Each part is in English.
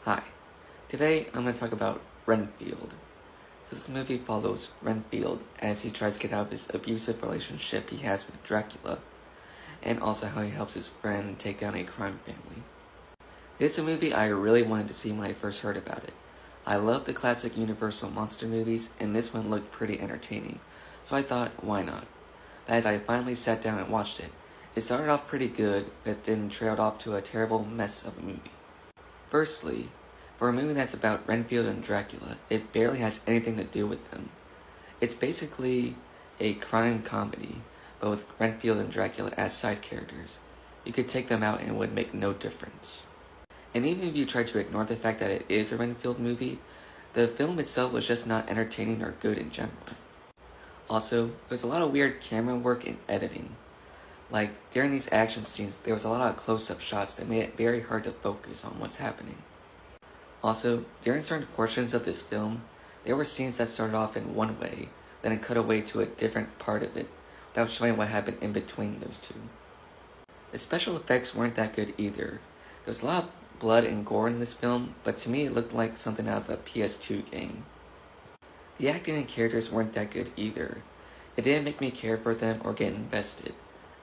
Hi, today I'm going to talk about Renfield. So this movie follows Renfield as he tries to get out of his abusive relationship he has with Dracula, and also how he helps his friend take down a crime family. This is a movie I really wanted to see when I first heard about it. I love the classic Universal monster movies, and this one looked pretty entertaining, so I thought, why not? But as I finally sat down and watched it, it started off pretty good, but then trailed off to a terrible mess of a movie. Firstly, for a movie that's about Renfield and Dracula, it barely has anything to do with them. It's basically a crime comedy, but with Renfield and Dracula as side characters. You could take them out and it would make no difference. And even if you try to ignore the fact that it is a Renfield movie, the film itself was just not entertaining or good in general. Also, there's a lot of weird camera work and editing. Like, during these action scenes, there was a lot of close-up shots that made it very hard to focus on what's happening. Also, during certain portions of this film, there were scenes that started off in one way, then it cut away to a different part of it, without showing what happened in between those two. The special effects weren't that good either. There was a lot of blood and gore in this film, but to me it looked like something out of a PS2 game. The acting and characters weren't that good either. It didn't make me care for them or get invested.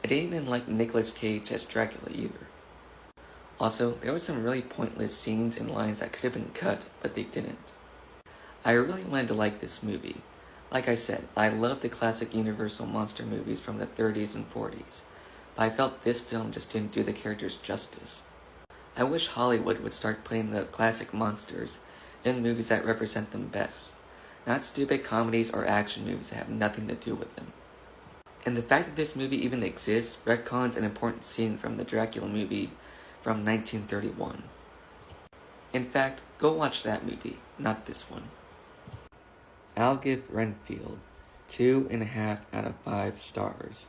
I didn't even like Nicolas Cage as Dracula either. Also, there were some really pointless scenes and lines that could have been cut, but they didn't. I really wanted to like this movie. Like I said, I love the classic Universal monster movies from the 30s and 40s, but I felt this film just didn't do the characters justice. I wish Hollywood would start putting the classic monsters in movies that represent them best, not stupid comedies or action movies that have nothing to do with them. And the fact that this movie even exists retcons an important scene from the Dracula movie from 1931. In fact, go watch that movie, not this one. I'll give Renfield 2.5 out of 5 stars.